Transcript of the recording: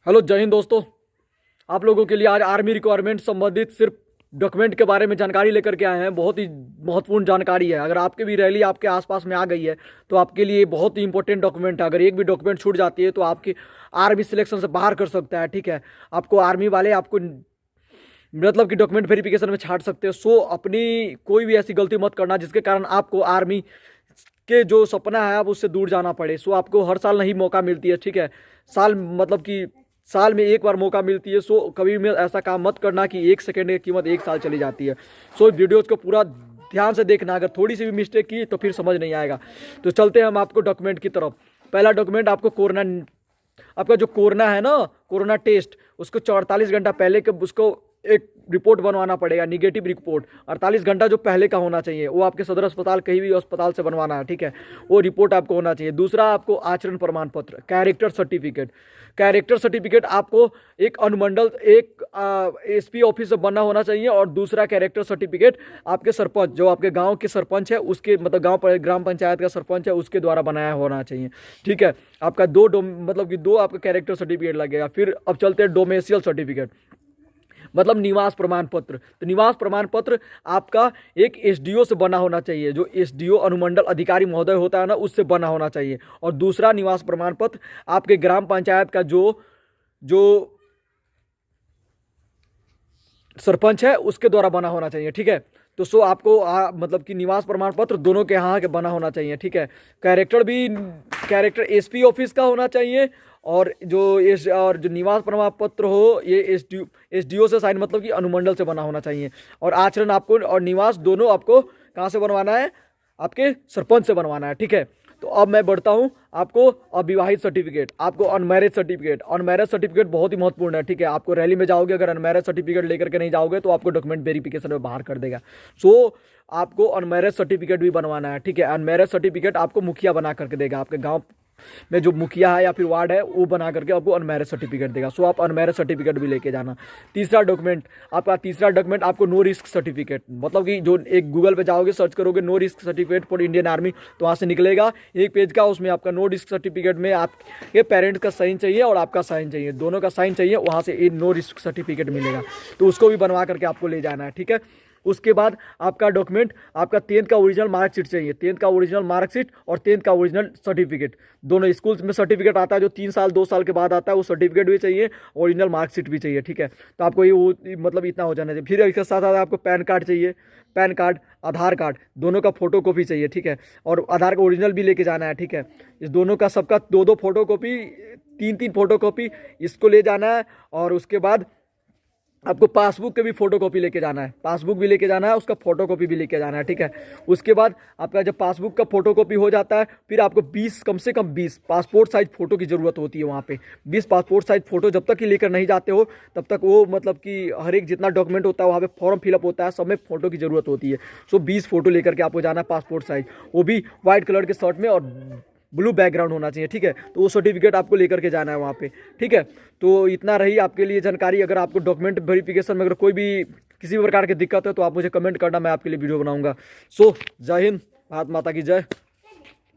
Hello जय हिंद दोस्तों। आप लोगों के लिए आज आर्मी रिक्वायरमेंट संबंधित सिर्फ डॉक्यूमेंट के बारे में जानकारी लेकर के आए हैं। बहुत ही महत्वपूर्ण जानकारी है। अगर आपके भी रैली आपके आसपास में आ गई है तो आपके लिए बहुत ही इंपॉर्टेंट डॉक्यूमेंट है। अगर एक भी डॉक्यूमेंट छूट जाती है तो आपकी आर्मी सिलेक्शन से बाहर कर सकता है। ठीक है, आपको आर्मी वाले आपको मतलब कि डॉक्यूमेंट वेरिफिकेशन में छाट सकते हैं। सो अपनी कोई भी ऐसी गलती मत करना जिसके कारण आपको आर्मी के जो सपना है आप उससे दूर जाना पड़े। सो आपको हर साल नहीं मौका मिलती है। ठीक है, साल मतलब कि साल में एक बार मौका मिलती है। सो कभी भी ऐसा काम मत करना कि 1 सेकेंड की कीमत 1 साल चली जाती है। सो वीडियोज़ को पूरा ध्यान से देखना। अगर थोड़ी सी भी मिस्टेक की तो फिर समझ नहीं आएगा। तो चलते हैं हम आपको डॉक्यूमेंट की तरफ। पहला डॉक्यूमेंट आपको कोरोना, आपका जो कोरोना है ना, कोरोना टेस्ट, उसको 48 घंटा पहले के उसको एक रिपोर्ट बनवाना पड़ेगा, निगेटिव रिपोर्ट। 48 घंटा जो पहले का होना चाहिए वो आपके सदर अस्पताल कहीं भी अस्पताल से बनवाना है। ठीक है, वो रिपोर्ट आपको होना चाहिए। दूसरा आपको आचरण प्रमाण पत्र, कैरेक्टर सर्टिफिकेट। कैरेक्टर सर्टिफिकेट आपको एक अनुमंडल एक एसपी ऑफिस से बनना होना चाहिए। और दूसरा कैरेक्टर सर्टिफिकेट आपके सरपंच, जो आपके गांव के सरपंच है उसके मतलब गांव पर ग्राम पंचायत का सरपंच है उसके द्वारा बनाया होना चाहिए। ठीक है, आपका मतलब कि दो आपका कैरेक्टर सर्टिफिकेट लगेगा। फिर अब चलते हैं डोमेसियल सर्टिफिकेट, मतलब निवास प्रमाण पत्र। तो निवास प्रमाण पत्र आपका एक एसडीओ से बना होना चाहिए। जो एसडीओ अनुमंडल अधिकारी महोदय होता है ना, उससे बना होना चाहिए। और दूसरा निवास प्रमाण पत्र आपके ग्राम पंचायत का जो जो सरपंच है उसके द्वारा बना होना चाहिए। ठीक है, तो सो आपको मतलब कि निवास प्रमाण पत्र दोनों के यहाँ के बना होना चाहिए। ठीक है, कैरेक्टर एसपी ऑफिस का होना चाहिए। और जो निवास प्रमाण पत्र हो ये एसडीओ से साइन मतलब कि अनुमंडल से बना होना चाहिए। और आचरण आपको और निवास दोनों आपको कहाँ से बनवाना है, आपके सरपंच से बनवाना है। ठीक है, तो अब मैं बढ़ता हूँ। आपको अविवाहित सर्टिफिकेट, आपको अनमैरिज सर्टिफिकेट। अनमैरिज सर्टिफिकेट बहुत ही महत्वपूर्ण है। ठीक है, आपको रैली में जाओगे अगर अनमैरिज सर्टिफिकेट लेकर के नहीं जाओगे तो आपको डॉक्यूमेंट वेरिफिकेशन में बाहर कर देगा। सो आपको अनमैरिज सर्टिफिकेट भी बनवाना है। ठीक है, अनमैरिज सर्टिफिकेट आपको मुखिया बना करके देगा। आपके गाँव में जो मुखिया है या फिर वार्ड है वो बना करके आपको अनमैरिज सर्टिफिकेट देगा। सो आप अनमैरिज सर्टिफिकेट भी लेके जाना। तीसरा डॉक्यूमेंट आपको नो रिस्क सर्टिफिकेट, मतलब कि जो एक गूगल पे जाओगे सर्च करोगे no risk certificate for Indian army तो वहाँ से निकलेगा एक पेज का। उसमें आपका नो रिस्क सर्टिफिकेट में आपके पेरेंट्स का साइन चाहिए और आपका साइन चाहिए, दोनों का साइन चाहिए। वहाँ से नो रिस्क सर्टिफिकेट मिलेगा, तो उसको भी बनवा करके आपको ले जाना है। ठीक है, उसके बाद आपका डॉक्यूमेंट, आपका 10th का ओरिजिनल मार्कशीट चाहिए। 10th का ओरिजिनल मार्कशीट और 10th का ओरिजिनल सर्टिफिकेट, दोनों स्कूल्स में सर्टिफिकेट आता है जो 3 साल 2 साल के बाद आता है, वो सर्टिफिकेट भी चाहिए, ओरिजिनल मार्कशीट भी चाहिए। ठीक है, तो आपको ये मतलब इतना हो जाना चाहिए। फिर इसके साथ साथ आपको पैन कार्ड चाहिए, पैन कार्ड, आधार कार्ड, दोनों का फोटो कॉपी चाहिए। ठीक है, और आधार का ओरिजिनल भी लेके जाना है। ठीक है, इस दोनों का सबका 2-2 फोटो कॉपी, 3-3 फोटो कॉपी इसको ले जाना है। और उसके बाद आपको पासबुक के भी फोटो कॉपी लेके जाना है, पासबुक भी लेके जाना है, उसका फोटो कॉपी भी लेके जाना है। ठीक है, उसके बाद आपका जब पासबुक का फोटो कॉपी हो जाता है फिर आपको 20 कम से कम 20 पासपोर्ट साइज फोटो की ज़रूरत होती है। वहाँ पे 20 पासपोर्ट साइज फोटो जब तक कि लेकर नहीं जाते हो तब तक वो मतलब कि हर एक जितना डॉक्यूमेंट होता है वहाँ पे फॉर्म फिलअप होता है, सब में फोटो की ज़रूरत होती है। सो 20 फोटो लेकर के आपको जाना है पासपोर्ट साइज, वो भी वाइट कलर के शर्ट में और ब्लू बैकग्राउंड होना चाहिए। ठीक है, तो वो सर्टिफिकेट आपको लेकर के जाना है वहाँ पे। ठीक है, तो इतना रही आपके लिए जानकारी। अगर आपको डॉक्यूमेंट वेरिफिकेशन में अगर कोई भी किसी भी प्रकार की दिक्कत है तो आप मुझे कमेंट करना, मैं आपके लिए वीडियो बनाऊंगा। सो जय हिंद, भारत माता की जय।